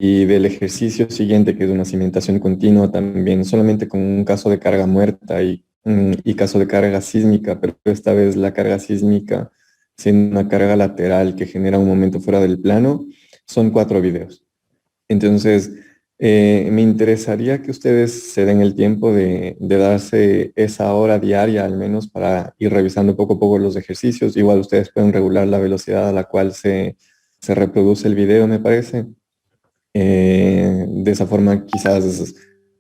y del ejercicio siguiente, que es una cimentación continua también, solamente con un caso de carga muerta y caso de carga sísmica, pero esta vez la carga sísmica siendo una carga lateral que genera un momento fuera del plano, son 4 videos. Entonces, me interesaría que ustedes se den el tiempo de darse esa hora diaria al menos para ir revisando poco a poco los ejercicios. Igual ustedes pueden regular la velocidad a la cual se reproduce el video, me parece. De esa forma quizás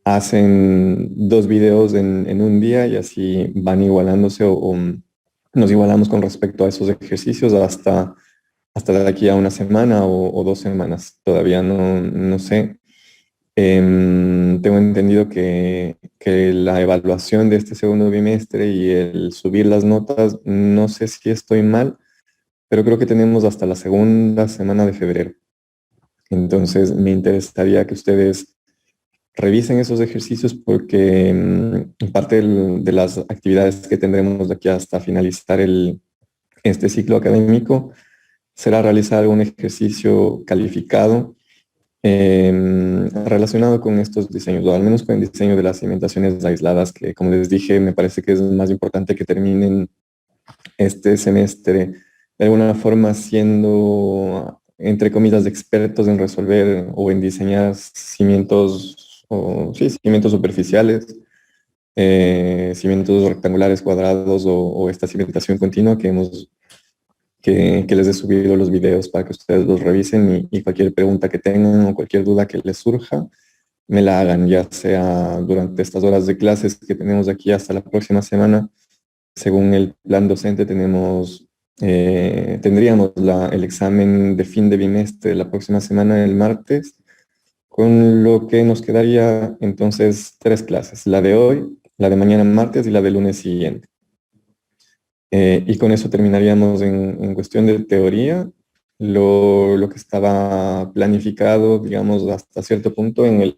hacen 2 videos en un día y así van igualándose o nos igualamos con respecto a esos ejercicios hasta de aquí a una semana o 2 semanas. Todavía no sé. Tengo entendido que la evaluación de este segundo bimestre y el subir las notas, no sé si estoy mal, pero creo que tenemos hasta la segunda semana de febrero. Entonces, me interesaría que ustedes revisen esos ejercicios porque parte de las actividades que tendremos de aquí hasta finalizar este ciclo académico será realizar un ejercicio calificado relacionado con estos diseños, o al menos con el diseño de las cimentaciones aisladas, que como les dije, me parece que es más importante que terminen este semestre de alguna forma siendo, entre comillas, expertos en resolver o en diseñar cimientos, o sí, cimientos superficiales, cimientos rectangulares, cuadrados o esta cimentación continua que les he subido los videos para que ustedes los revisen y cualquier pregunta que tengan o cualquier duda que les surja, me la hagan, ya sea durante estas horas de clases que tenemos aquí hasta la próxima semana. Según el plan docente tendríamos el examen de fin de bimestre la próxima semana, el martes, con lo que nos quedaría entonces 3 clases, la de hoy, la de mañana martes y la del lunes siguiente. Y con eso terminaríamos en cuestión de teoría lo que estaba planificado, digamos, hasta cierto punto en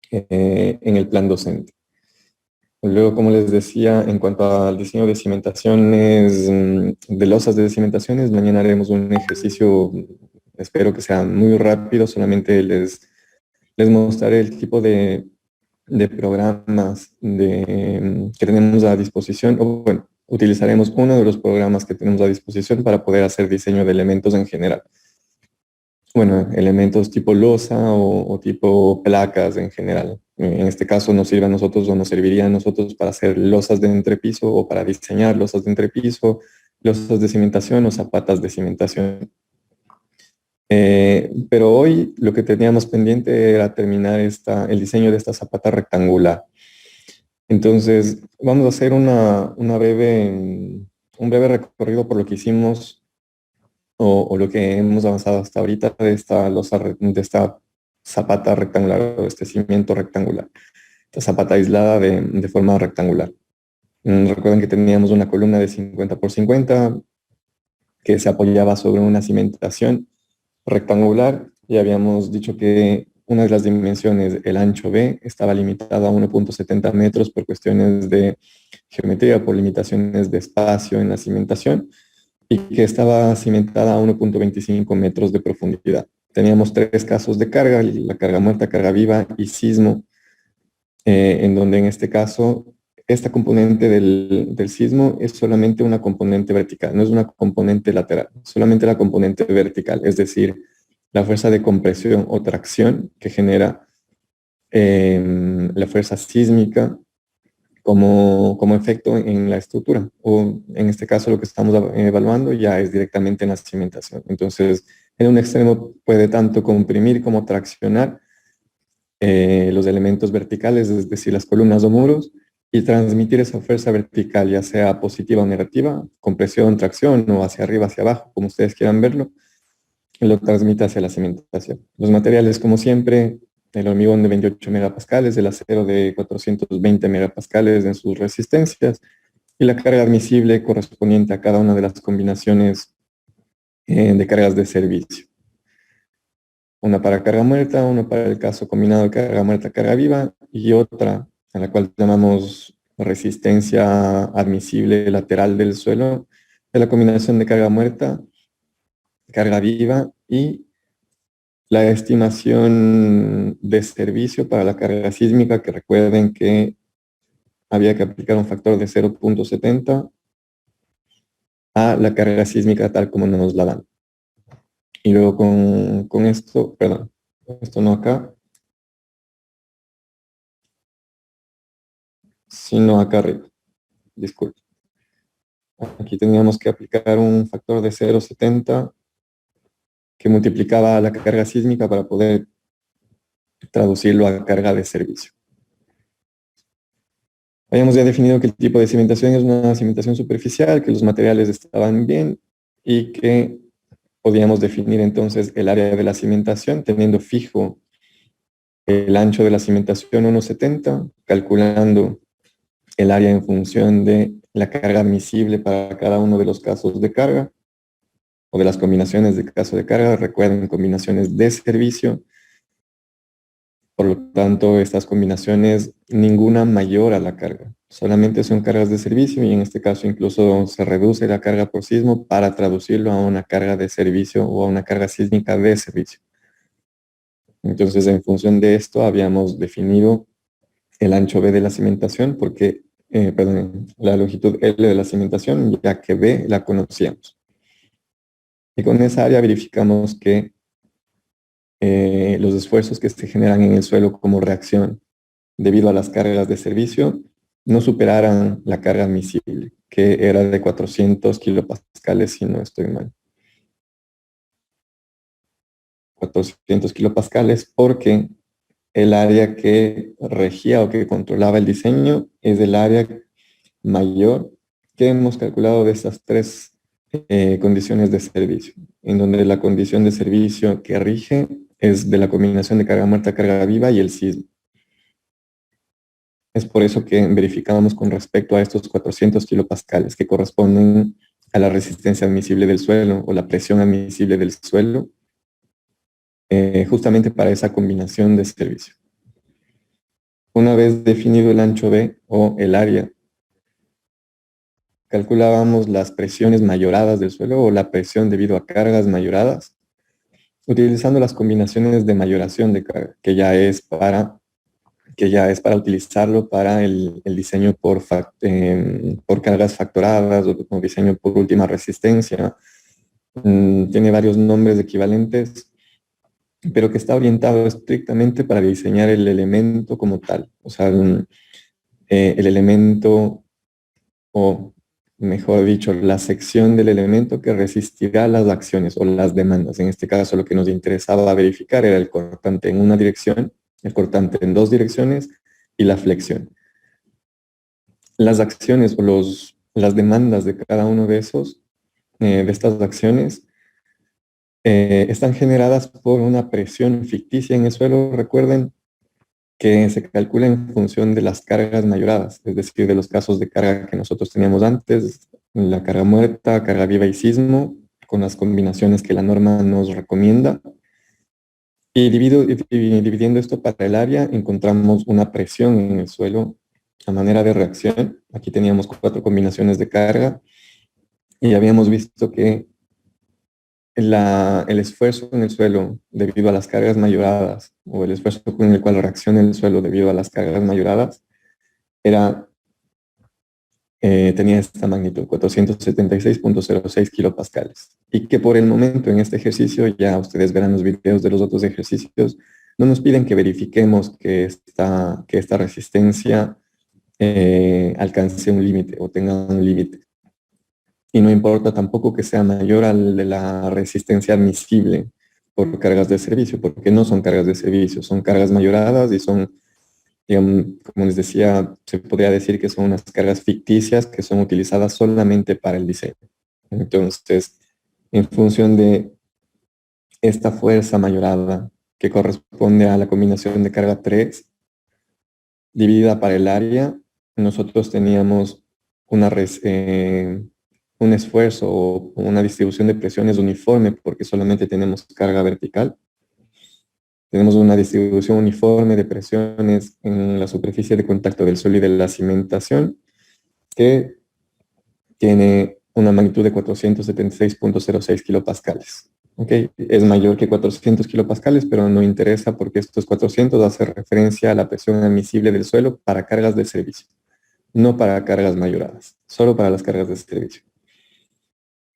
el plan docente. Luego, como les decía, en cuanto al diseño de cimentaciones, de losas de cimentaciones, mañana haremos un ejercicio, espero que sea muy rápido, solamente les mostraré el tipo de programas que tenemos a disposición, o bueno, utilizaremos uno de los programas que tenemos a disposición para poder hacer diseño de elementos en general. Bueno, elementos tipo losa o tipo placas en general. En este caso nos sirve a nosotros o nos serviría a nosotros para hacer losas de entrepiso o para diseñar losas de entrepiso, losas de cimentación o zapatas de cimentación. Pero hoy lo que teníamos pendiente era terminar el diseño de esta zapata rectangular. Entonces, vamos a hacer un breve recorrido por lo que hicimos o lo que hemos avanzado hasta ahorita de esta zapata rectangular o este cimiento rectangular, esta zapata aislada de forma rectangular. Recuerden que teníamos una columna de 50 por 50 que se apoyaba sobre una cimentación rectangular y habíamos dicho que una de las dimensiones, el ancho B, estaba limitado a 1.70 metros por cuestiones de geometría, por limitaciones de espacio en la cimentación, y que estaba cimentada a 1.25 metros de profundidad. Teníamos 3 casos de carga, la carga muerta, carga viva y sismo, en donde en este caso esta componente del sismo es solamente una componente vertical, no es una componente lateral, solamente la componente vertical, es decir, la fuerza de compresión o tracción que genera la fuerza sísmica como efecto en la estructura. O en este caso lo que estamos evaluando ya es directamente en la cimentación. Entonces, en un extremo puede tanto comprimir como traccionar los elementos verticales, es decir, las columnas o muros, y transmitir esa fuerza vertical, ya sea positiva o negativa, compresión, tracción o hacia arriba, hacia abajo, como ustedes quieran verlo, lo transmite hacia la cimentación. Los materiales, como siempre, el hormigón de 28 megapascales, el acero de 420 megapascales en sus resistencias y la carga admisible correspondiente a cada una de las combinaciones de cargas de servicio. Una para carga muerta, una para el caso combinado de carga muerta, carga viva y otra a la cual llamamos resistencia admisible lateral del suelo de la combinación de carga muerta, carga viva y La estimación de servicio para la carga sísmica, que recuerden que había que aplicar un factor de 0.70 a la carga sísmica tal como nos la dan. Y luego con esto, perdón, esto no acá, sino acá arriba, disculpe. Aquí teníamos que aplicar un factor de 0.70 que multiplicaba la carga sísmica para poder traducirlo a carga de servicio. Habíamos ya definido que el tipo de cimentación es una cimentación superficial, que los materiales estaban bien y que podíamos definir entonces el área de la cimentación teniendo fijo el ancho de la cimentación 1,70, calculando el área en función de la carga admisible para cada uno de los casos de carga o de las combinaciones de caso de carga. Recuerden, combinaciones de servicio. Por lo tanto, estas combinaciones, ninguna mayor a la carga. Solamente son cargas de servicio y en este caso incluso se reduce la carga por sismo para traducirlo a una carga de servicio o a una carga sísmica de servicio. Entonces, en función de esto, habíamos definido el ancho B de la cimentación, porque, perdón, la longitud L de la cimentación, ya que B la conocíamos. Y con esa área verificamos que los esfuerzos que se generan en el suelo como reacción debido a las cargas de servicio no superaran la carga admisible, que era de 400 kilopascales, si no estoy mal. 400 kilopascales porque el área que regía o que controlaba el diseño es el área mayor que hemos calculado de estas tres condiciones de servicio, en donde la condición de servicio que rige es de la combinación de carga muerta, carga viva y el sismo. Es por eso que verificamos con respecto a estos 400 kilopascales que corresponden a la resistencia admisible del suelo o la presión admisible del suelo, justamente para esa combinación de servicio. Una vez definido el ancho B o el área, calculábamos las presiones mayoradas del suelo o la presión debido a cargas mayoradas, utilizando las combinaciones de mayoración de carga, que ya es para utilizarlo para el diseño por cargas factoradas o diseño por última resistencia. Tiene varios nombres equivalentes, pero que está orientado estrictamente para diseñar el elemento como tal. O sea, el elemento, o mejor dicho, la sección del elemento que resistirá las acciones o las demandas. En este caso, lo que nos interesaba verificar era el cortante en una dirección, el cortante en dos direcciones y la flexión. Las acciones o las demandas de cada uno de estas acciones están generadas por una presión ficticia en el suelo. Recuerden que se calcula en función de las cargas mayoradas, es decir, de los casos de carga que nosotros teníamos antes, la carga muerta, carga viva y sismo, con las combinaciones que la norma nos recomienda. Y dividiendo esto para el área, encontramos una presión en el suelo a manera de reacción. Aquí teníamos 4 combinaciones de carga y habíamos visto que el esfuerzo en el suelo debido a las cargas mayoradas o el esfuerzo con el cual reacciona el suelo debido a las cargas mayoradas tenía esta magnitud, 476.06 kilopascales. Y que por el momento en este ejercicio, ya ustedes verán los videos de los otros ejercicios, no nos piden que verifiquemos que esta resistencia alcance un límite o tenga un límite. Y no importa tampoco que sea mayor al de la resistencia admisible por cargas de servicio, porque no son cargas de servicio, son cargas mayoradas y son, digamos, como les decía, se podría decir que son unas cargas ficticias que son utilizadas solamente para el diseño. Entonces, en función de esta fuerza mayorada que corresponde a la combinación de carga 3, dividida para el área, nosotros teníamos un esfuerzo o una distribución de presiones uniforme porque solamente tenemos carga vertical. Tenemos una distribución uniforme de presiones en la superficie de contacto del suelo y de la cimentación que tiene una magnitud de 476.06 kilopascales. ¿ok? Es mayor que 400 kilopascales, pero no interesa porque estos 400 hace referencia a la presión admisible del suelo para cargas de servicio, no para cargas mayoradas, solo para las cargas de servicio.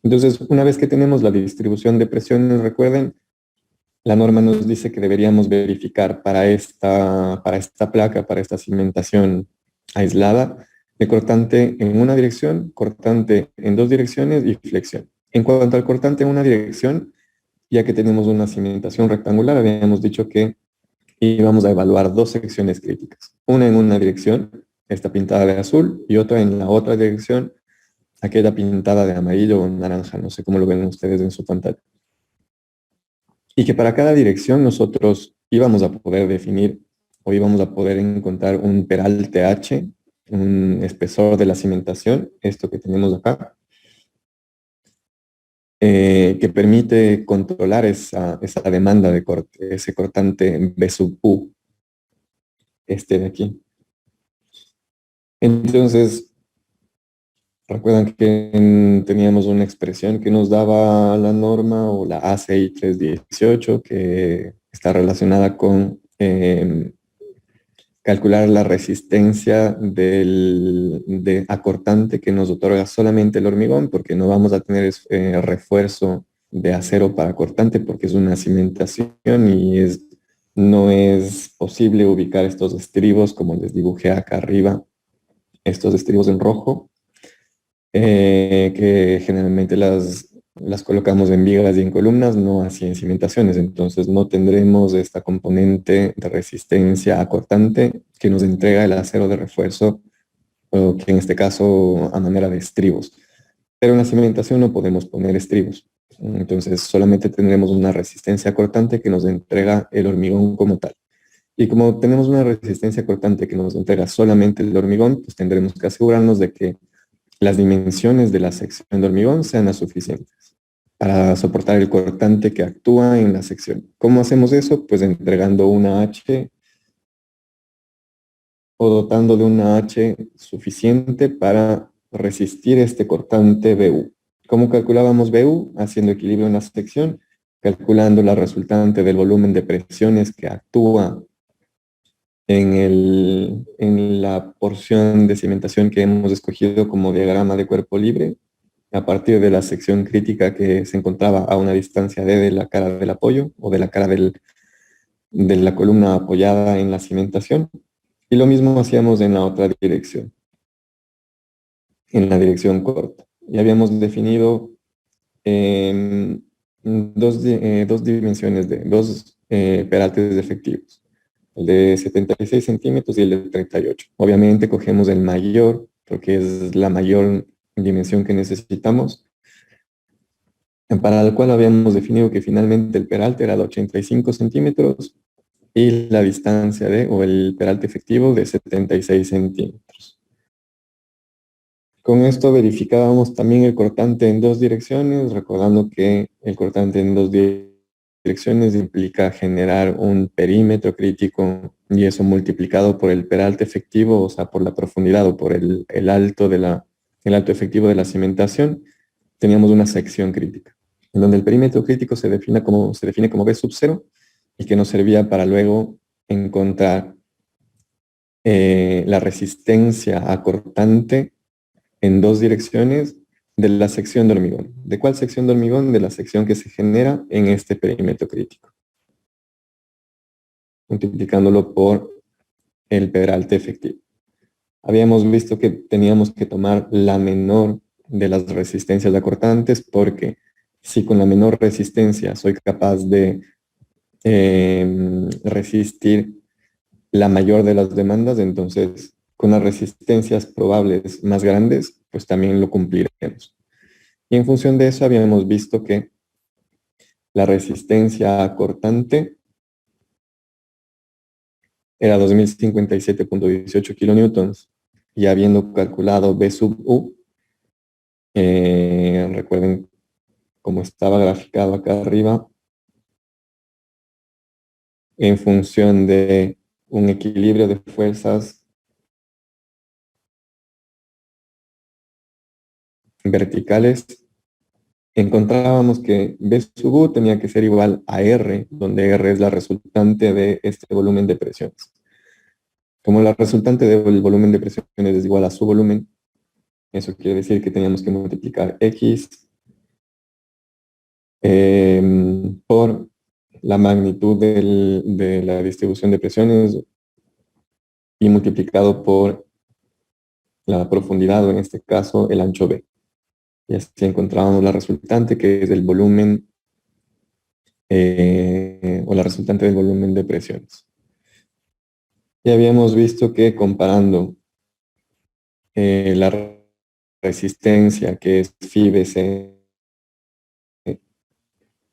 Entonces, una vez que tenemos la distribución de presiones, recuerden, la norma nos dice que deberíamos verificar para esta placa, para esta cimentación aislada, el cortante en una dirección, cortante en dos direcciones y flexión. En cuanto al cortante en una dirección, ya que tenemos una cimentación rectangular, habíamos dicho que íbamos a evaluar dos secciones críticas. Una en una dirección, esta pintada de azul, y otra en la otra dirección, aquella pintada de amarillo o naranja, no sé cómo lo ven ustedes en su pantalla. Y que para cada dirección nosotros íbamos a poder definir o íbamos a poder encontrar un peralte H, un espesor de la cimentación, esto que tenemos acá, que permite controlar esa demanda de corte, ese cortante B sub U, este de aquí. Entonces, recuerdan que teníamos una expresión que nos daba la norma o la ACI 318 que está relacionada con calcular la resistencia de acortante que nos otorga solamente el hormigón, porque no vamos a tener refuerzo de acero para cortante porque es una cimentación y no es posible ubicar estos estribos como les dibujé acá arriba, estos estribos en rojo, que generalmente las colocamos en vigas y en columnas, no así en cimentaciones. Entonces no tendremos esta componente de resistencia acortante que nos entrega el acero de refuerzo, o que en este caso a manera de estribos. Pero en la cimentación no podemos poner estribos. Entonces solamente tendremos una resistencia cortante que nos entrega el hormigón como tal. Y como tenemos una resistencia cortante que nos entrega solamente el hormigón, pues tendremos que asegurarnos de que las dimensiones de la sección de hormigón sean las suficientes para soportar el cortante que actúa en la sección. ¿Cómo hacemos eso? Pues entregando una H o dotando de una H suficiente para resistir este cortante BU. ¿Cómo calculábamos BU? Haciendo equilibrio en la sección, calculando la resultante del volumen de presiones que actúa en la porción de cimentación que hemos escogido como diagrama de cuerpo libre, a partir de la sección crítica que se encontraba a una distancia D de la cara del apoyo o de la cara de la columna apoyada en la cimentación. Y lo mismo hacíamos en la otra dirección, en la dirección corta. Y habíamos definido dos dimensiones dos peraltes efectivos, el de 76 centímetros y el de 38. Obviamente cogemos el mayor, porque es la mayor dimensión que necesitamos, para el cual habíamos definido que finalmente el peralte era de 85 centímetros y la distancia o el peralte efectivo de 76 centímetros. Con esto verificábamos también el cortante en dos direcciones, recordando que el cortante en dos direcciones implica generar un perímetro crítico y eso multiplicado por el peralte efectivo, o sea, por la profundidad o por el alto el alto efectivo de la cimentación, teníamos una sección crítica, en donde el perímetro crítico se define como B sub 0 y que nos servía para luego encontrar la resistencia acortante en dos direcciones de la sección de hormigón. ¿De cuál sección de hormigón? De la sección que se genera en este perímetro crítico, multiplicándolo por el peralte efectivo. Habíamos visto que teníamos que tomar la menor de las resistencias acortantes porque si con la menor resistencia soy capaz de resistir la mayor de las demandas, entonces con las resistencias probables más grandes, pues también lo cumpliremos. Y en función de eso habíamos visto que la resistencia cortante era 2057.18 kilonewtons y habiendo calculado B sub U, recuerden cómo estaba graficado acá arriba, en función de un equilibrio de fuerzas verticales encontrábamos que B sub U tenía que ser igual a R, donde R es la resultante de este volumen de presiones. Como la resultante del volumen de presiones es igual a su volumen, eso quiere decir que teníamos que multiplicar X por la magnitud de la distribución de presiones y multiplicado por la profundidad, o en este caso el ancho B. Y así encontrábamos la resultante, que es el volumen o la resultante del volumen de presiones. Ya habíamos visto que comparando la resistencia, que es phi BC,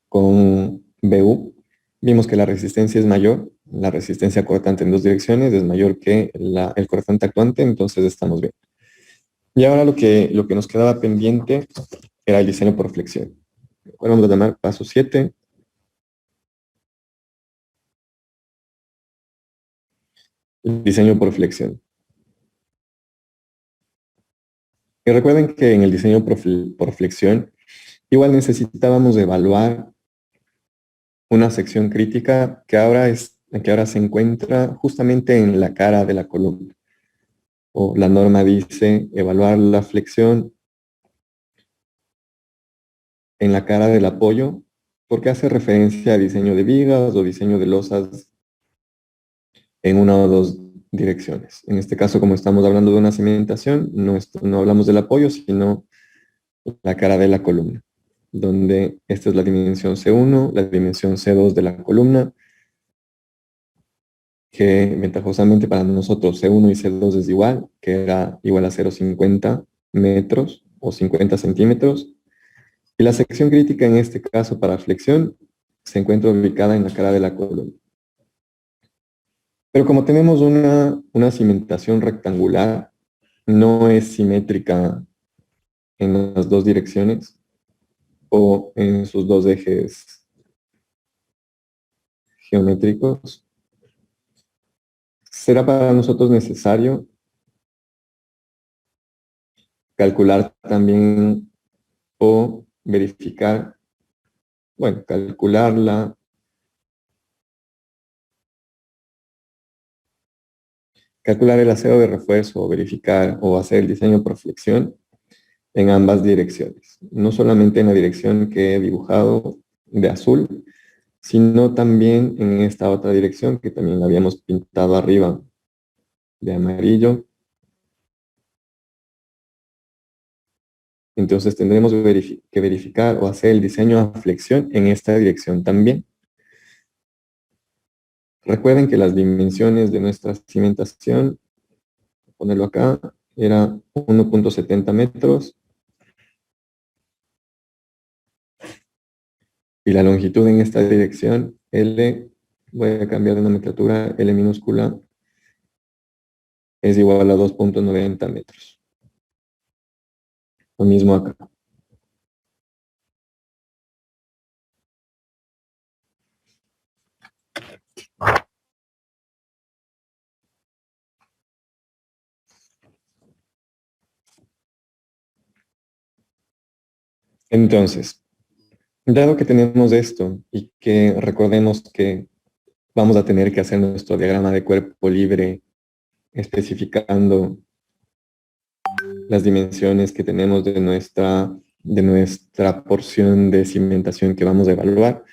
con BU, vimos que la resistencia es mayor, la resistencia cortante en dos direcciones es mayor que el cortante actuante, entonces estamos bien. Y ahora lo que nos quedaba pendiente era el diseño por flexión. Ahora vamos a llamar paso 7. El diseño por flexión. Y recuerden que en el diseño por flexión, igual necesitábamos evaluar una sección crítica que ahora se encuentra justamente en la cara de la columna. O la norma dice evaluar la flexión en la cara del apoyo, porque hace referencia a diseño de vigas o diseño de losas en una o dos direcciones. En este caso, como estamos hablando de una cimentación, no hablamos del apoyo, sino la cara de la columna, donde esta es la dimensión C1, la dimensión C2 de la columna, que ventajosamente para nosotros C1 y C2 es igual, que era igual a 0,50 metros o 50 centímetros. Y la sección crítica en este caso para flexión se encuentra ubicada en la cara de la columna. Pero como tenemos una cimentación rectangular, no es simétrica en las dos direcciones o en sus dos ejes geométricos, será para nosotros necesario calcular también o verificar, bueno, calcular el aseo de refuerzo o verificar o hacer el diseño por flexión en ambas direcciones. No solamente en la dirección que he dibujado de azul, sino también en esta otra dirección que también la habíamos pintado arriba de amarillo. Entonces tendremos que verificar o hacer el diseño a flexión en esta dirección también. Recuerden que las dimensiones de nuestra cimentación, ponerlo acá, era 1,70 metros y la longitud en esta dirección, L, voy a cambiar de nomenclatura, L minúscula, es igual a 2,90 metros. Lo mismo acá. Entonces, dado que tenemos esto y que recordemos que vamos a tener que hacer nuestro diagrama de cuerpo libre especificando las dimensiones que tenemos de nuestra porción de cimentación que vamos a evaluar,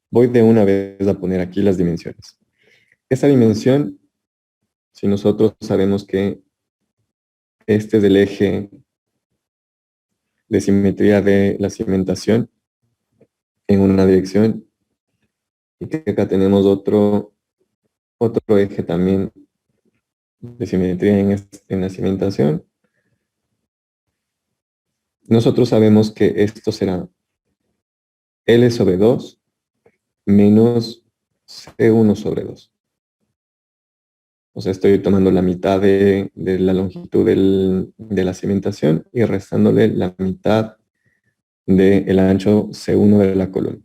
voy de una vez a poner aquí las dimensiones. Esta dimensión, si nosotros sabemos que este es el eje de simetría de la cimentación en una dirección y que acá tenemos otro eje también de simetría en la cimentación, nosotros sabemos que esto será L sobre 2 menos C1 sobre 2. O sea, estoy tomando la mitad de la longitud de la cimentación y restándole la mitad del ancho C1 de la columna.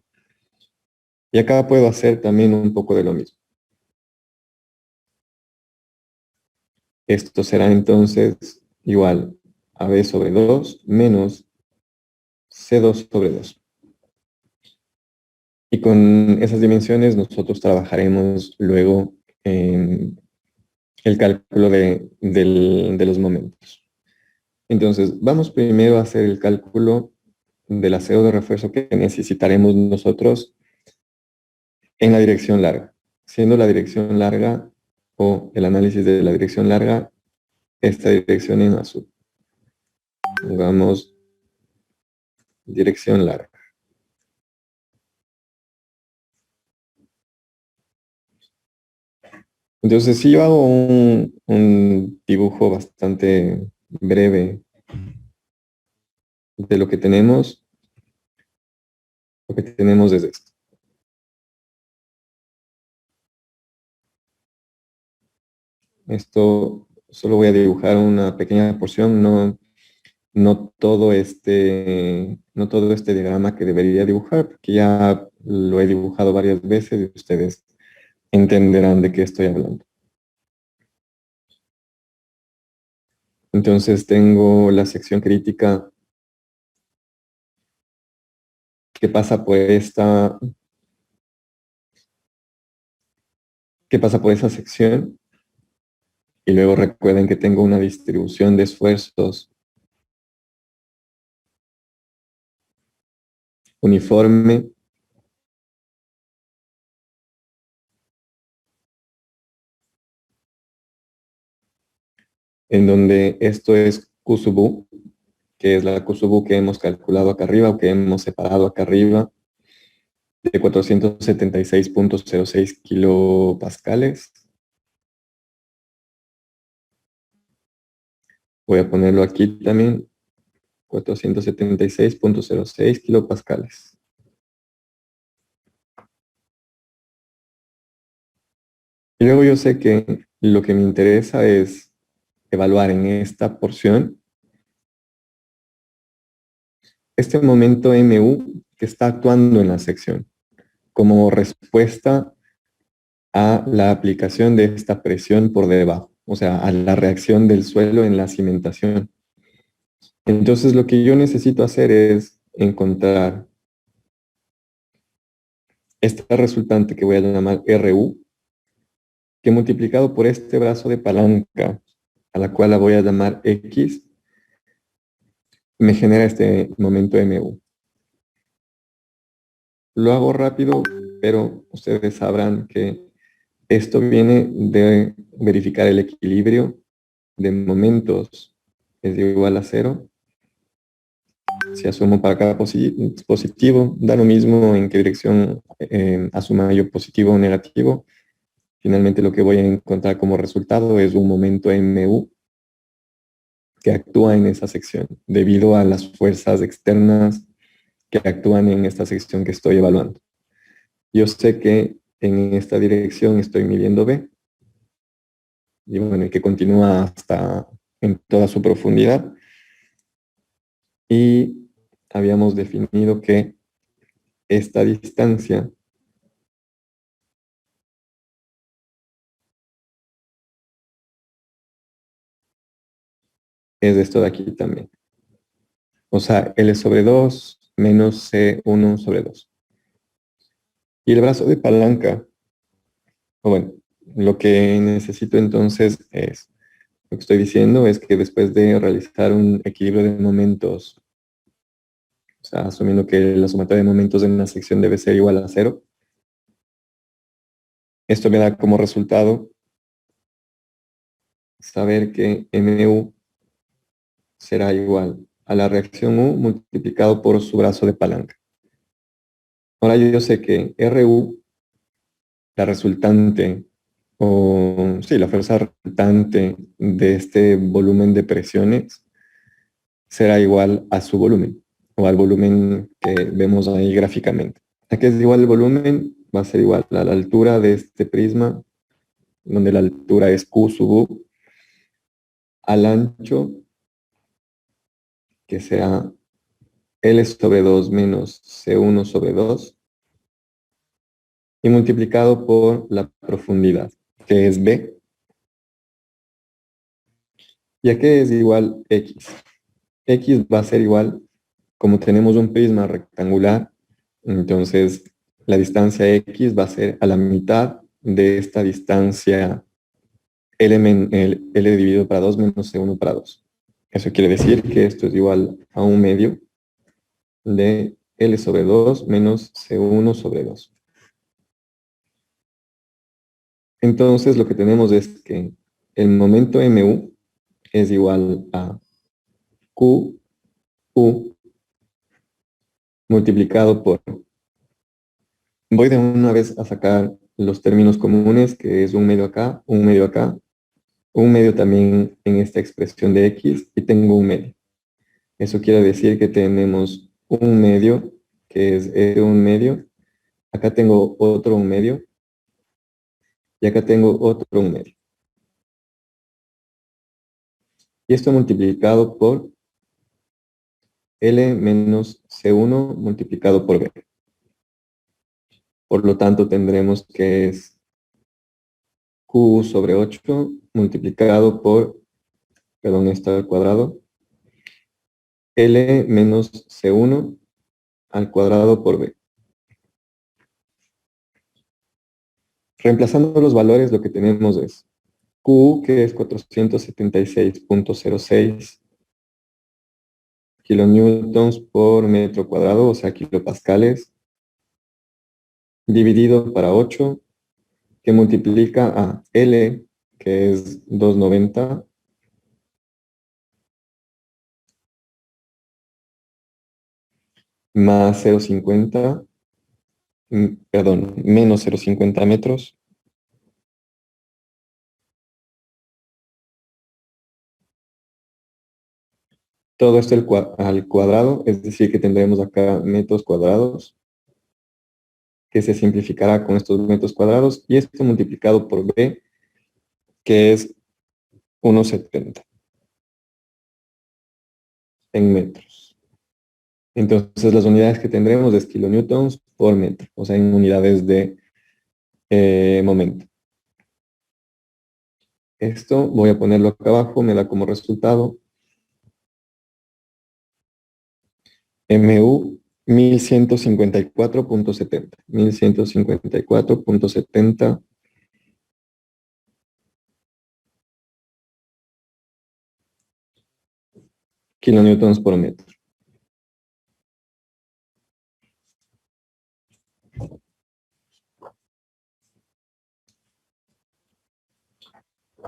Y acá puedo hacer también un poco de lo mismo. Esto será entonces igual a B sobre 2 menos C2 sobre 2. Y con esas dimensiones nosotros trabajaremos luego en el cálculo de los momentos. Entonces, vamos primero a hacer el cálculo del aseo de refuerzo que necesitaremos nosotros en la dirección larga, siendo la dirección larga o el análisis de la dirección larga esta dirección en azul. Pongamos dirección larga. Entonces, si yo hago un dibujo bastante breve de lo que tenemos es esto. Esto solo voy a dibujar una pequeña porción, no todo este diagrama que debería dibujar, porque ya lo he dibujado varias veces y ustedes entenderán de qué estoy hablando. Entonces tengo la sección crítica que pasa por esa sección, y luego recuerden que tengo una distribución de esfuerzos uniforme en donde esto es Q sub U, que es la Q sub U que hemos calculado acá arriba o que hemos separado acá arriba, de 476.06 kilopascales. Voy a ponerlo aquí también, 476.06 kilopascales. Y luego yo sé que lo que me interesa es evaluar en esta porción este momento MU que está actuando en la sección como respuesta a la aplicación de esta presión por debajo, o sea, a la reacción del suelo en la cimentación. Entonces lo que yo necesito hacer es encontrar esta resultante que voy a llamar RU, que multiplicado por este brazo de palanca, a la cual la voy a llamar X, me genera este momento MU. Lo hago rápido, pero ustedes sabrán que esto viene de verificar el equilibrio de momentos es igual a 0. Si asumo para cada positivo, da lo mismo en qué dirección asuma yo positivo o negativo. Finalmente lo que voy a encontrar como resultado es un momento MU que actúa en esa sección debido a las fuerzas externas que actúan en esta sección que estoy evaluando. Yo sé que en esta dirección estoy midiendo B, y bueno, que continúa hasta en toda su profundidad. Y habíamos definido que esta distancia es esto de aquí también. O sea, L sobre 2 menos C1 sobre 2. Y el brazo de palanca, o bueno, lo que necesito entonces es, lo que estoy diciendo es que después de realizar un equilibrio de momentos, o sea, asumiendo que la sumatoria de momentos en una sección debe ser igual a 0, esto me da como resultado saber que MU será igual a la reacción U multiplicado por su brazo de palanca. Ahora yo sé que RU, la resultante, o sí, la fuerza resultante de este volumen de presiones será igual a su volumen, o al volumen que vemos ahí gráficamente. ¿A qué es igual el volumen? Va a ser igual a la altura de este prisma, donde la altura es Q sub U, al ancho, que sea L sobre 2 menos C1 sobre 2, y multiplicado por la profundidad, que es B. ¿Y a qué es igual X? X va a ser igual como tenemos un prisma rectangular, entonces la distancia X va a ser a la mitad de esta distancia L dividido para 2 menos C1 para 2. Eso quiere decir que esto es igual a 1/2 de L sobre 2 menos C1 sobre 2. Entonces lo que tenemos es que el momento MU es igual a QU multiplicado por... Voy de una vez a sacar los términos comunes, que es 1/2 acá, 1/2 acá, 1/2 también en esta expresión de X, y tengo 1/2. Eso quiere decir que tenemos 1/2, que es 1/2. Acá tengo otro 1/2, y acá tengo otro 1/2. Y esto multiplicado por L menos C1 multiplicado por B. Por lo tanto, tendremos que es Q sobre 8 multiplicado por, perdón, esto al cuadrado, L menos C1 al cuadrado por B. Reemplazando los valores, lo que tenemos es Q, que es 476.06 kilonewtons por metro cuadrado, o sea, kilopascales, dividido para 8, que multiplica a L, que es 290, más 0,50, perdón, menos 0,50 metros. Todo esto al cuadrado, es decir, que tendremos acá metros cuadrados, que se simplificará con estos metros cuadrados, y esto multiplicado por B, que es 1,70 en metros. Entonces las unidades que tendremos es kilonewtons por metro, o sea, en unidades de momento. Esto voy a ponerlo acá abajo, me da como resultado MU 1154.70. 1154.70 kilonewtons por metro.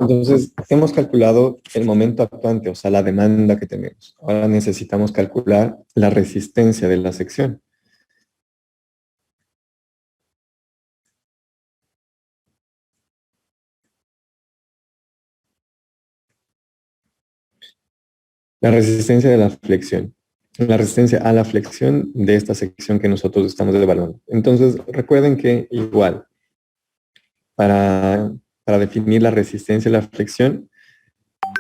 Entonces, hemos calculado el momento actuante, o sea, la demanda que tenemos. Ahora necesitamos calcular la resistencia de la sección. La resistencia de la flexión. La resistencia a la flexión de esta sección que nosotros estamos evaluando. Entonces, recuerden que igual, para definir la resistencia a la flexión,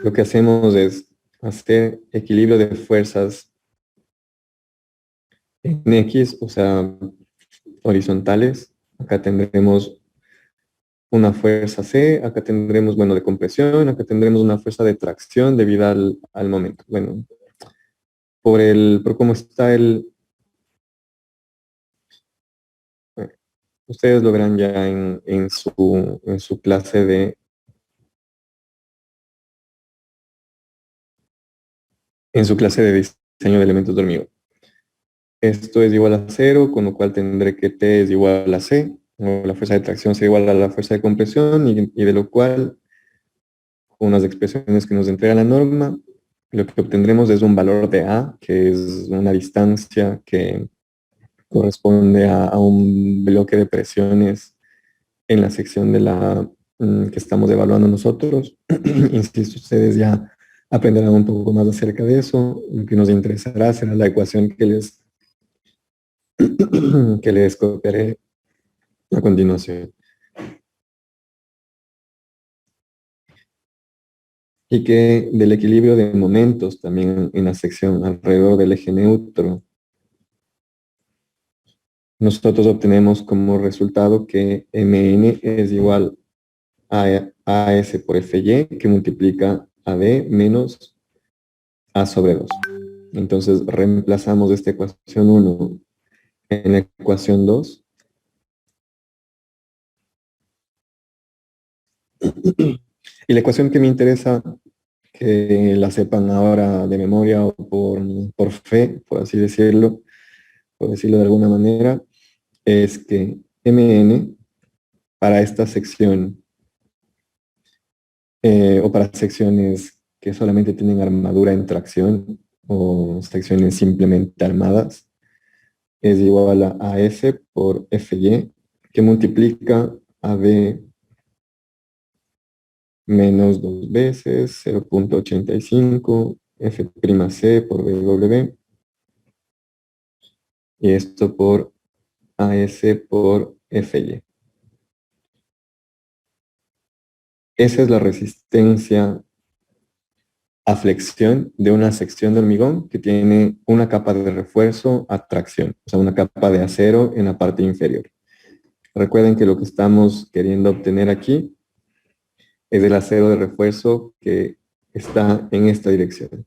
lo que hacemos es hacer equilibrio de fuerzas en X, o sea, horizontales. Acá tendremos una fuerza C, acá tendremos, bueno, de compresión, acá tendremos una fuerza de tracción debido al momento. Bueno, por cómo está ustedes lo verán ya en su clase de diseño de elementos de hormigón. Esto es igual a 0, con lo cual tendré que T es igual a C, o la fuerza de tracción será igual a la fuerza de compresión, y de lo cual, con unas expresiones que nos entrega la norma, lo que obtendremos es un valor de A, que es una distancia que corresponde a un bloque de presiones en la sección que estamos evaluando nosotros. Insisto, ustedes ya aprenderán un poco más acerca de eso. Lo que nos interesará será la ecuación que les copiaré a continuación. Y que del equilibrio de momentos también en la sección alrededor del eje neutro, nosotros obtenemos como resultado que Mn es igual a AS por Fy, que multiplica a B menos A sobre 2. Entonces reemplazamos esta ecuación 1 en la ecuación 2. Y la ecuación que me interesa que la sepan ahora de memoria o por fe, por decirlo de alguna manera, es que Mn para esta sección o para secciones que solamente tienen armadura en tracción o secciones simplemente armadas, es igual a S por Fy, que multiplica a B menos dos veces 0,85 F'C por BW, y esto por AS por Fy. Esa es la resistencia a flexión de una sección de hormigón que tiene una capa de refuerzo a tracción, o sea, una capa de acero en la parte inferior. Recuerden que lo que estamos queriendo obtener aquí es el acero de refuerzo que está en esta dirección.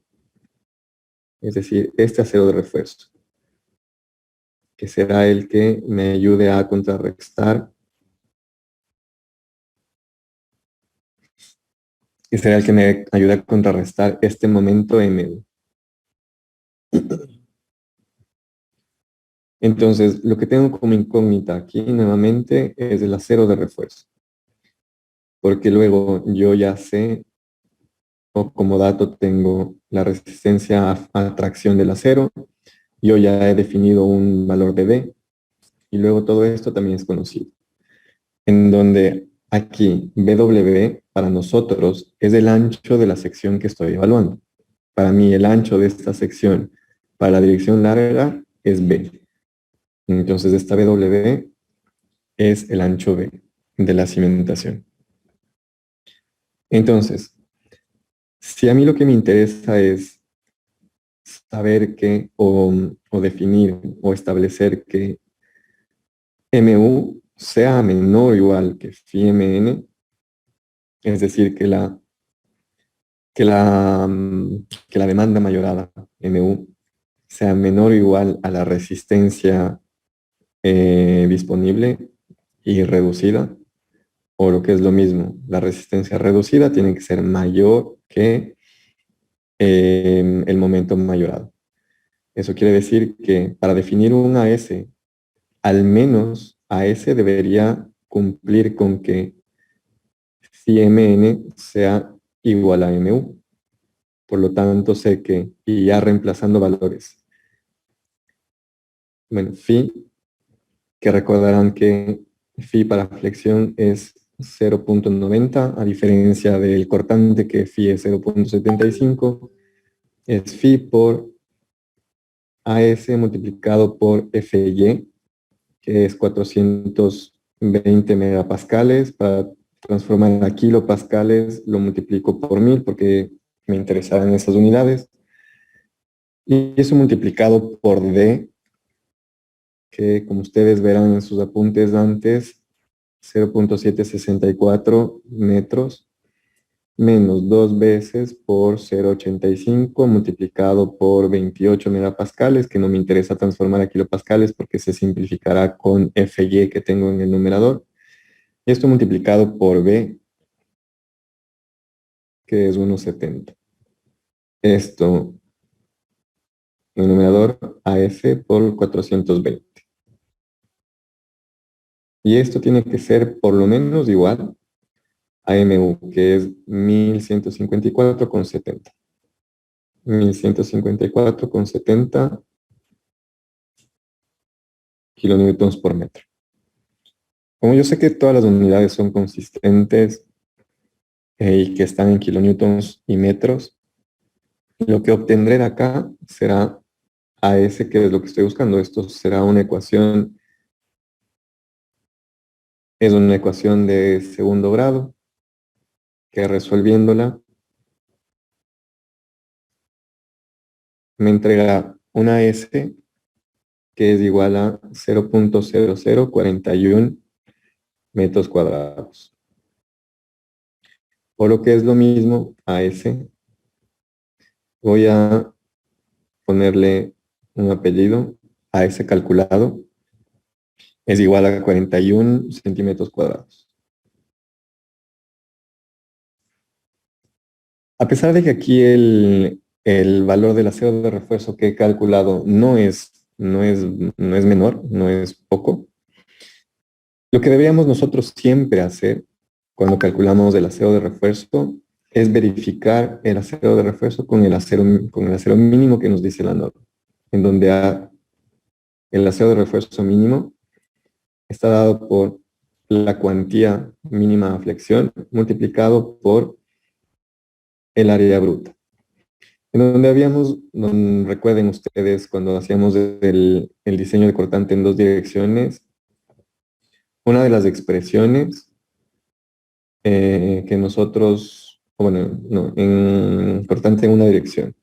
Es decir, este acero de refuerzo, que será el que me ayude a contrarrestar, que será el que me ayude a contrarrestar este momento M. Entonces, lo que tengo como incógnita aquí nuevamente es el acero de refuerzo, porque luego yo ya sé, o como dato tengo la resistencia a tracción del acero, yo ya he definido un valor de D, y luego todo esto también es conocido, en donde aquí BW para nosotros es el ancho de la sección que estoy evaluando. Para mí el ancho de esta sección para la dirección larga es B. Entonces esta BW es el ancho B de la cimentación. Entonces, si a mí lo que me interesa es saber que o definir o establecer que MU sea menor o igual que phi mn, es decir, que la demanda mayorada MU sea menor o igual a la resistencia disponible y reducida, o lo que es lo mismo, la resistencia reducida tiene que ser mayor que el momento mayorado. Eso quiere decir que para definir un AS, al menos AS debería cumplir con que phi mn sea igual a mu. Por lo tanto, sé que, y ya reemplazando valores, bueno, phi, que recordarán que phi para flexión es 0,90, a diferencia del cortante que phi es 0,75, es phi por AS multiplicado por FY, que es 420 megapascales. Para transformar a kilopascales lo multiplico por 1000 porque me interesaban esas unidades. Y eso multiplicado por D, que como ustedes verán en sus apuntes antes, 0,764 metros, menos 2 veces por 0,85 multiplicado por 28 megapascales, que no me interesa transformar a kilopascales porque se simplificará con Fy que tengo en el numerador. Y esto multiplicado por B, que es 1,70. Esto, en el numerador, AF por 420. Y esto tiene que ser por lo menos igual a MU, que es 1154,70. 1154,70 kilonewtons por metro. Como yo sé que todas las unidades son consistentes y que están en kilonewtons y metros, lo que obtendré de acá será AS, que es lo que estoy buscando. Esto será una ecuación, es una ecuación de segundo grado, que resolviéndola me entrega una S que es igual a 0,0041 metros cuadrados. O lo que es lo mismo a S, voy a ponerle un apellido a ese calculado, es igual a 41 centímetros cuadrados. A pesar de que aquí el valor del acero de refuerzo que he calculado no es menor, no es poco, lo que deberíamos nosotros siempre hacer cuando calculamos el acero de refuerzo es verificar el acero de refuerzo con el acero mínimo que nos dice la norma, en donde el acero de refuerzo mínimo está dado por la cuantía mínima de flexión multiplicado por el área bruta. En donde recuerden ustedes, cuando hacíamos el diseño de cortante en dos direcciones, una de las expresiones que nosotros, bueno, no, en cortante en una dirección.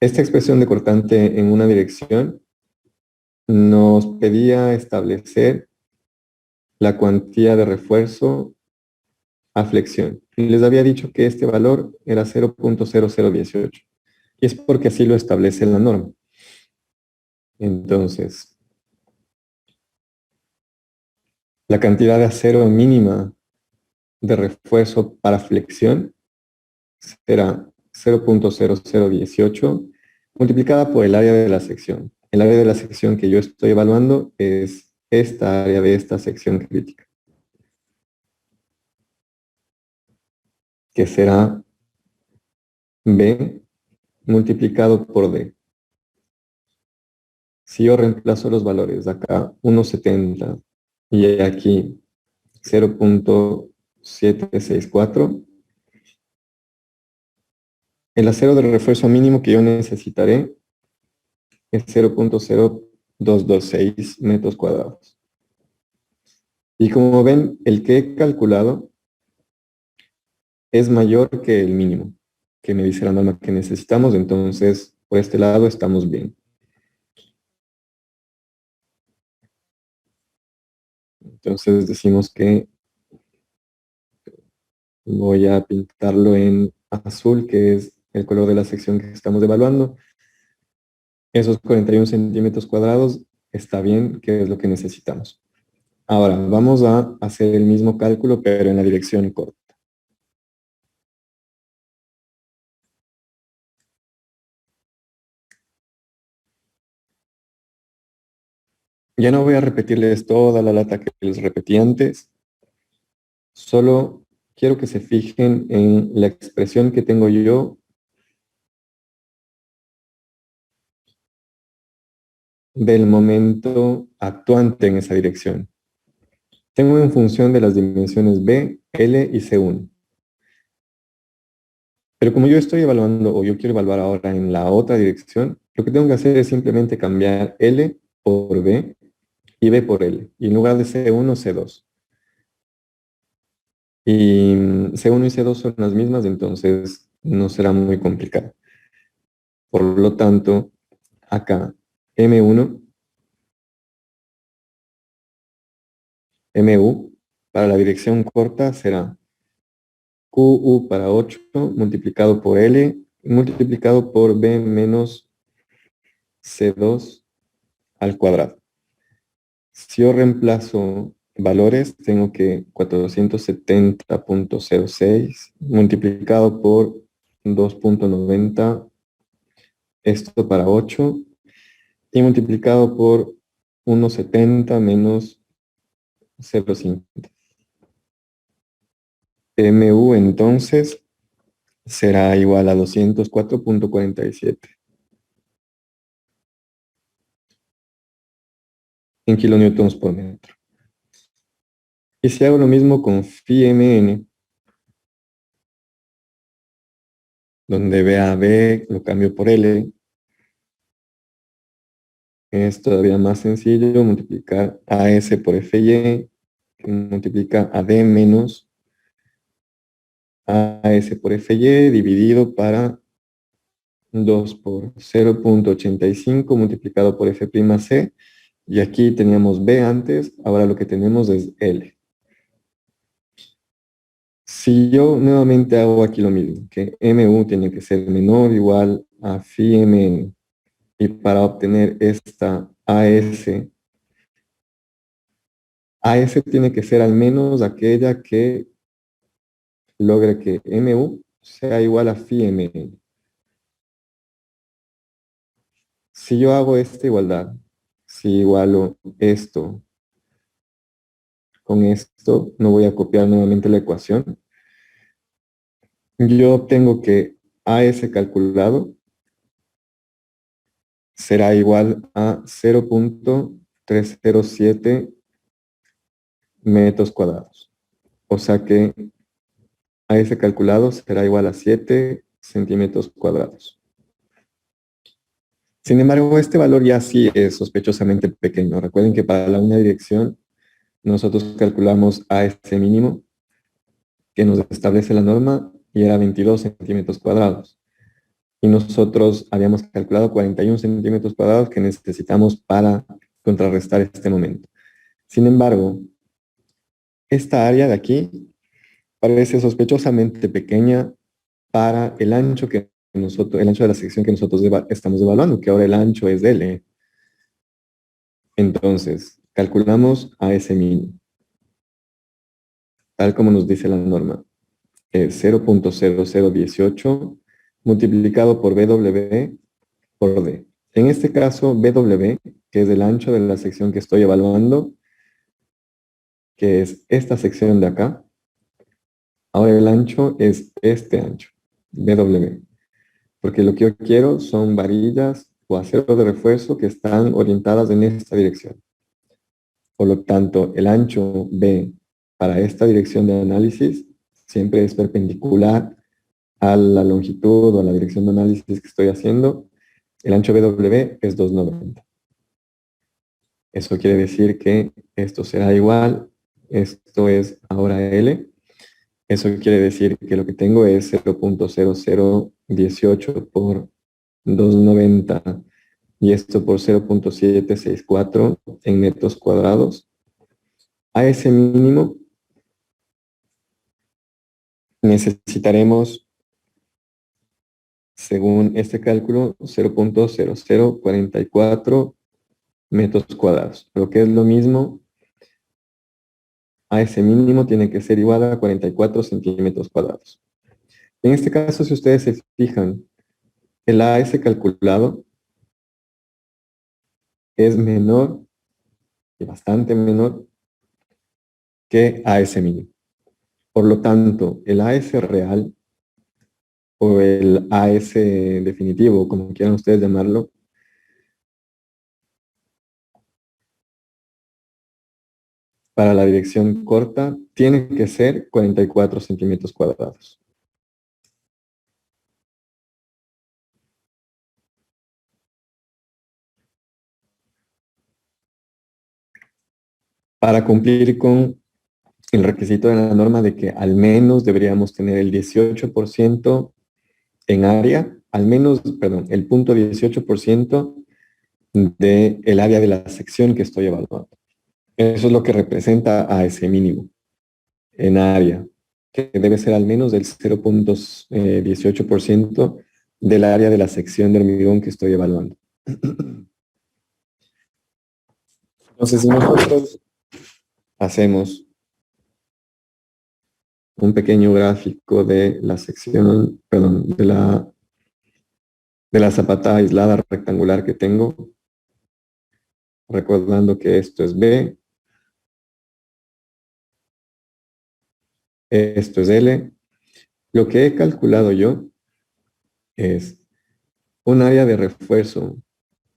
Esta expresión de cortante en una dirección nos pedía establecer la cuantía de refuerzo a flexión. Y les había dicho que este valor era 0.0018. Y es porque así lo establece la norma. Entonces, la cantidad de acero mínima de refuerzo para flexión será 0.0018 multiplicada por el área de la sección. El área de la sección que yo estoy evaluando es esta área de esta sección crítica, que será B multiplicado por D. Si yo reemplazo los valores, acá 1.70 y aquí 0.764, el acero de refuerzo mínimo que yo necesitaré es 0.0226 metros cuadrados. Y como ven, el que he calculado es mayor que el mínimo que me dice la norma que necesitamos, entonces por este lado estamos bien. Entonces decimos que voy a pintarlo en azul, que es el color de la sección que estamos evaluando. Esos 41 centímetros cuadrados está bien, que es lo que necesitamos. Ahora, vamos a hacer el mismo cálculo, pero en la dirección corta. Ya no voy a repetirles toda la lata que les repetí antes, solo quiero que se fijen en la expresión que tengo yo del momento actuante en esa dirección. Tengo en función de las dimensiones B, L y C1. Pero como yo estoy evaluando, o yo quiero evaluar ahora en la otra dirección, lo que tengo que hacer es simplemente cambiar L por B y B por L. Y en lugar de C1, C2. Y C1 y C2 son las mismas, entonces no será muy complicado. Por lo tanto, acá M1, MU, para la dirección corta será QU para 8 multiplicado por L multiplicado por B menos C2 al cuadrado. Si yo reemplazo valores, tengo que 470.06 multiplicado por 2.90, esto para 8, y multiplicado por 1.70 menos 0.50. MU entonces será igual a 204.47 en kilonewtons por metro. Y si hago lo mismo con phi mn, donde B a B lo cambio por L, es todavía más sencillo multiplicar AS por FY, que multiplica a D menos AS por FY dividido para 2 por 0.85 multiplicado por F'C, y aquí teníamos B antes, ahora lo que tenemos es L. Si yo nuevamente hago aquí lo mismo, que MU tiene que ser menor o igual a phi MN, y para obtener esta AS tiene que ser al menos aquella que logre que MU sea igual a phi MN. Si yo hago esta igualdad, si igualo esto con esto, no voy a copiar nuevamente la ecuación, yo obtengo que AS calculado será igual a 0.307 metros cuadrados. O sea que AS calculado será igual a 7 centímetros cuadrados. Sin embargo, este valor ya sí es sospechosamente pequeño. Recuerden que para la unidad de dirección nosotros calculamos AS mínimo que nos establece la norma y era 22 centímetros cuadrados. Y nosotros habíamos calculado 41 centímetros cuadrados que necesitamos para contrarrestar este momento. Sin embargo, esta área de aquí parece sospechosamente pequeña para el ancho el ancho de la sección que nosotros estamos evaluando, que ahora el ancho es L. Entonces, calculamos a ese mínimo, tal como nos dice la norma. 0.0018 multiplicado por BW por D. En este caso, BW, que es el ancho de la sección que estoy evaluando, que es esta sección de acá, ahora el ancho es este ancho, BW. Porque lo que yo quiero son varillas o acero de refuerzo que están orientadas en esta dirección. Por lo tanto, el ancho B para esta dirección de análisis siempre es perpendicular a la longitud o a la dirección de análisis que estoy haciendo. El ancho BW es 290. Eso quiere decir que esto será igual, esto es ahora L. Eso quiere decir que lo que tengo es 0.0018 por 290 y esto por 0.764 en metros cuadrados. A ese mínimo necesitaremos, según este cálculo, 0.0044 metros cuadrados. Lo que es lo mismo, a ese mínimo tiene que ser igual a 44 centímetros cuadrados. En este caso, si ustedes se fijan, el AS calculado es menor, y bastante menor, que AS mínimo. Por lo tanto, el AS real o el AS definitivo, como quieran ustedes llamarlo, para la dirección corta tiene que ser 44 centímetros cuadrados. Para cumplir con el requisito de la norma de que al menos deberíamos tener el 18% en área, al menos, perdón, el punto 18% del área de la sección que estoy evaluando. Eso es lo que representa a ese mínimo en área, que debe ser al menos del 0.18% del área de la sección de hormigón que estoy evaluando. Entonces, si nosotros hacemos un pequeño gráfico de la sección, perdón, de la zapata aislada rectangular que tengo, recordando que esto es B, esto es L. Lo que he calculado yo es un área de refuerzo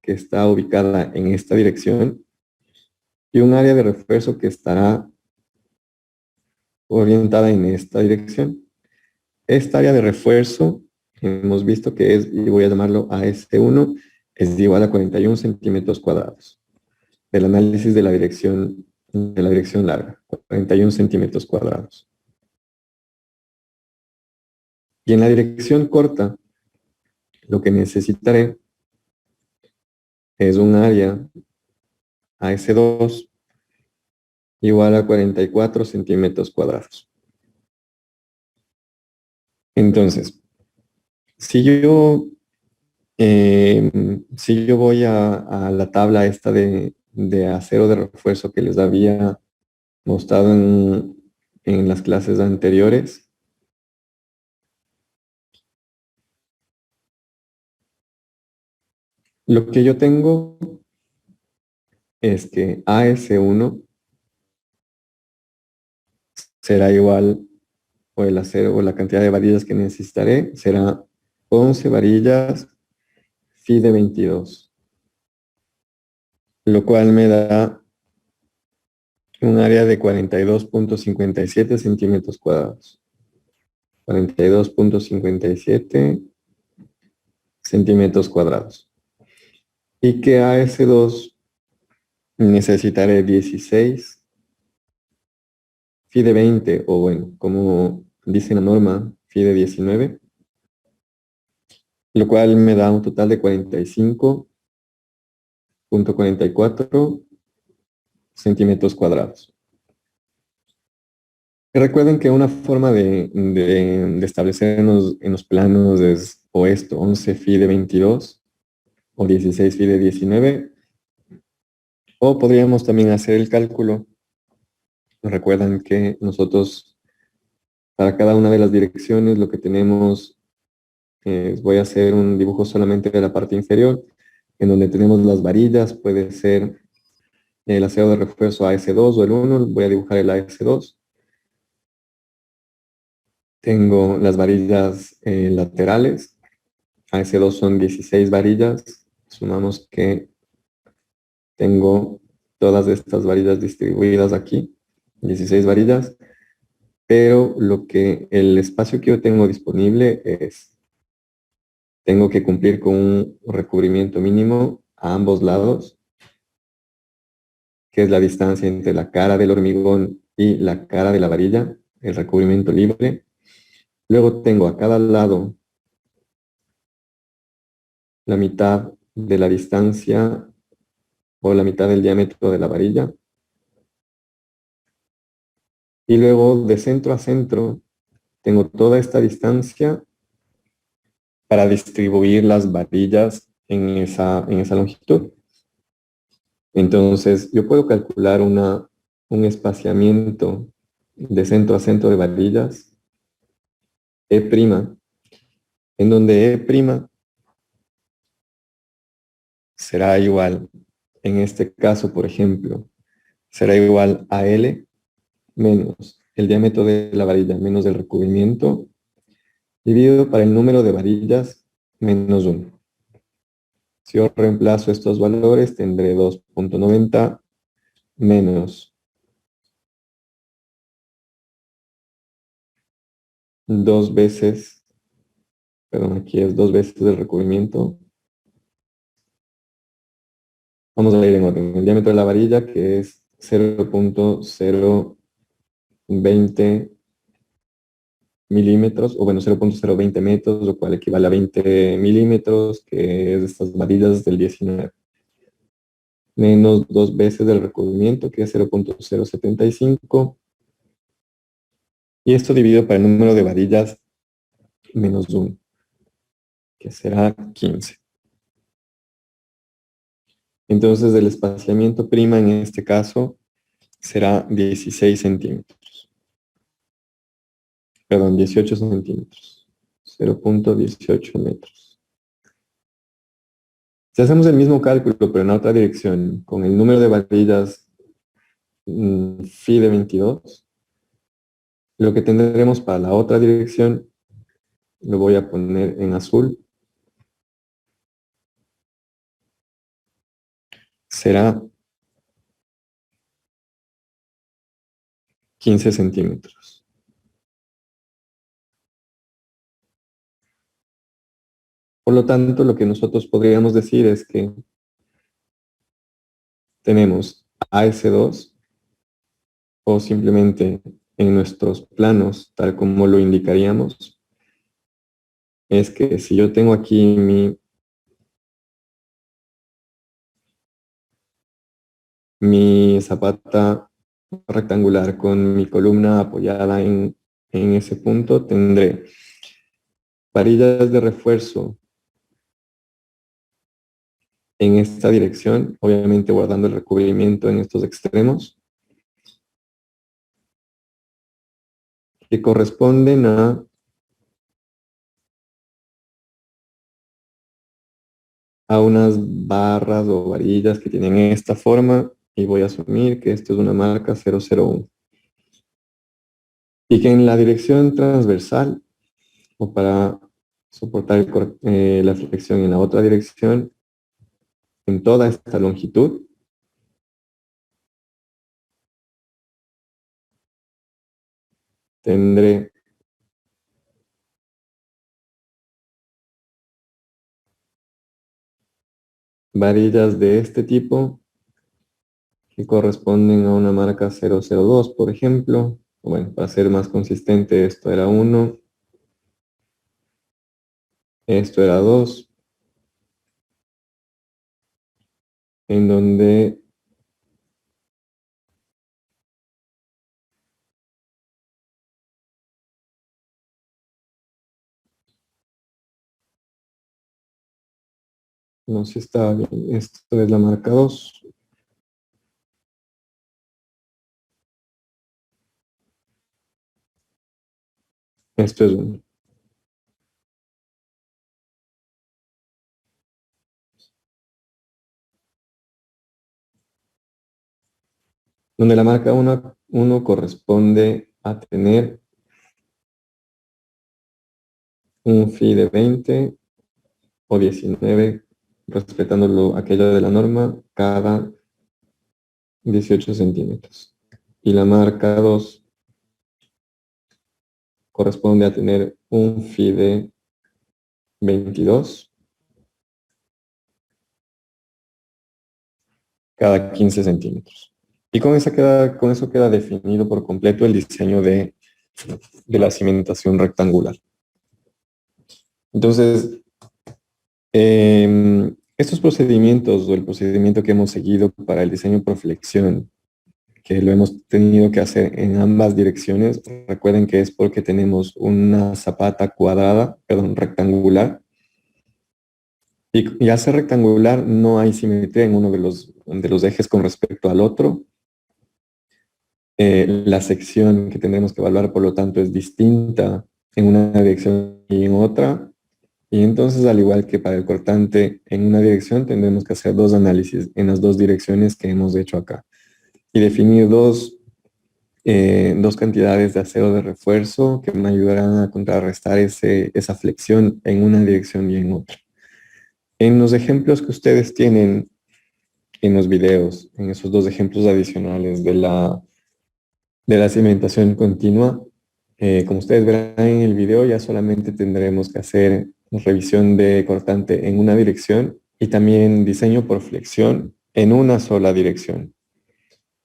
que está ubicada en esta dirección y un área de refuerzo que estará orientada en esta dirección. Esta área de refuerzo hemos visto que es, y voy a llamarlo AS1, es igual a 41 centímetros cuadrados. Del análisis de la dirección larga, 41 centímetros cuadrados. Y en la dirección corta, lo que necesitaré es un área AS2 igual a 44 centímetros cuadrados. Entonces, si yo, si yo voy a la tabla esta de acero de refuerzo que les había mostrado en las clases anteriores, lo que yo tengo es que AS1 será igual, o el acero, o la cantidad de varillas que necesitaré, será 11 varillas phi de 22, lo cual me da un área de 42,57 centímetros cuadrados. 42,57 centímetros cuadrados. Y que AS2 necesitaré 16 phi de 20, o bueno, como dice la norma, phi de 19, lo cual me da un total de 45,44 centímetros cuadrados. Recuerden que una forma de establecer en los planos es o esto, 11 phi de 22 o 16 phi de 19, o podríamos también hacer el cálculo. Recuerdan que nosotros para cada una de las direcciones lo que tenemos es, voy a hacer un dibujo solamente de la parte inferior, en donde tenemos las varillas, puede ser el acero de refuerzo AS2 o el 1, voy a dibujar el AS2. Tengo las varillas laterales, AS2 son 16 varillas, sumamos que tengo todas estas varillas distribuidas aquí, 16 varillas, pero el espacio que yo tengo disponible es, tengo que cumplir con un recubrimiento mínimo a ambos lados, que es la distancia entre la cara del hormigón y la cara de la varilla, el recubrimiento libre. Luego tengo a cada lado la mitad de la distancia o la mitad del diámetro de la varilla. Y luego de centro a centro tengo toda esta distancia para distribuir las varillas en esa longitud. Entonces yo puedo calcular un espaciamiento de centro a centro de varillas E', en donde E' será igual, en este caso, por ejemplo, será igual a L menos el diámetro de la varilla menos el recubrimiento dividido para el número de varillas menos 1. Si yo reemplazo estos valores, tendré 2,90 menos 2 veces, perdón, aquí es 2 veces el recubrimiento. Vamos a ir en orden. El diámetro de la varilla, que es 0,020 milímetros, o bueno, 0,020 metros, lo cual equivale a 20 milímetros, que es de estas varillas del 19. Menos 2 veces del recubrimiento, que es 0,075. Y esto dividido para el número de varillas menos 1, que será 15. Entonces el espaciamiento prima en este caso será 16 centímetros. Perdón, 18 centímetros. 0,18 metros. Si hacemos el mismo cálculo, pero en otra dirección, con el número de varillas phi de 22, lo que tendremos para la otra dirección, lo voy a poner en azul, será 15 centímetros. Por lo tanto, lo que nosotros podríamos decir es que tenemos AS2, o simplemente en nuestros planos, tal como lo indicaríamos, es que si yo tengo aquí mi zapata rectangular con mi columna apoyada en ese punto, tendré varillas de refuerzo en esta dirección, obviamente guardando el recubrimiento en estos extremos, que corresponden a unas barras o varillas que tienen esta forma, y voy a asumir que esto es una marca 001. Y que en la dirección transversal, o para soportar la flexión en la otra dirección, en toda esta longitud, tendré varillas de este tipo que corresponden a una marca 002, por ejemplo. Bueno, para ser más consistente, esto era 1, esto era 2, en donde no sé si está bien, esto es la marca 2, esto es 1. Donde la marca 1 corresponde a tener un phi de 20 o 19, respetando aquello de la norma, cada 18 centímetros. Y la marca 2 corresponde a tener un phi de 22 cada 15 centímetros. Y con eso queda definido por completo el diseño de la cimentación rectangular. Entonces, estos procedimientos o el procedimiento que hemos seguido para el diseño por flexión, que lo hemos tenido que hacer en ambas direcciones, recuerden que es porque tenemos una zapata cuadrada, perdón, rectangular, y al ser rectangular no hay simetría en uno de los ejes con respecto al otro. La sección que tendremos que evaluar, por lo tanto, es distinta en una dirección y en otra. Y entonces, al igual que para el cortante en una dirección, tendremos que hacer dos análisis en las dos direcciones que hemos hecho acá. Y definir dos cantidades de acero de refuerzo que me ayudarán a contrarrestar esa flexión en una dirección y en otra. En los ejemplos que ustedes tienen en los videos, en esos dos ejemplos adicionales de la cimentación continua, como ustedes verán en el video, ya solamente tendremos que hacer revisión de cortante en una dirección y también diseño por flexión en una sola dirección.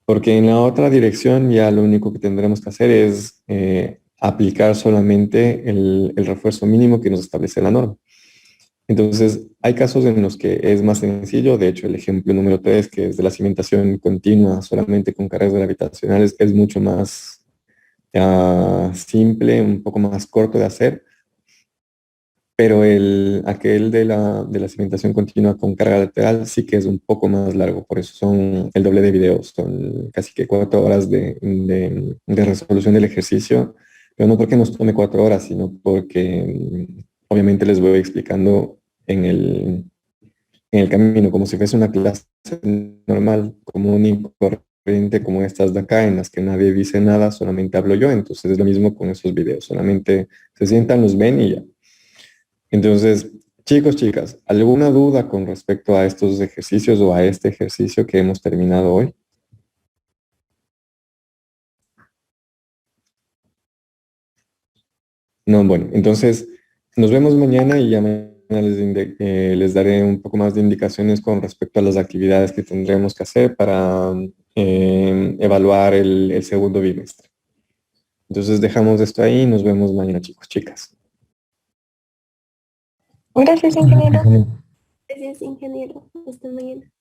Porque en la otra dirección ya lo único que tendremos que hacer es aplicar solamente el refuerzo mínimo que nos establece la norma. Entonces, hay casos en los que es más sencillo. De hecho, el ejemplo número 3, que es de la cimentación continua solamente con cargas gravitacionales, es mucho más simple, un poco más corto de hacer. Pero aquel de la cimentación continua con carga lateral sí que es un poco más largo. Por eso son el doble de videos. Son casi que 4 horas de resolución del ejercicio. Pero no porque nos tome 4 horas, sino porque obviamente les voy explicando en el camino, como si fuese una clase normal, común y corriente como estas de acá, en las que nadie dice nada, solamente hablo yo. Entonces es lo mismo con esos videos, solamente se sientan, los ven y ya. Entonces, chicos, chicas, ¿alguna duda con respecto a estos ejercicios o a este ejercicio que hemos terminado hoy? No, bueno, entonces nos vemos mañana y ya mañana les daré un poco más de indicaciones con respecto a las actividades que tendremos que hacer para evaluar el segundo bimestre. Entonces dejamos esto ahí y nos vemos mañana, chicos, chicas. Gracias, ingeniero. Gracias, ingeniero. Hasta mañana.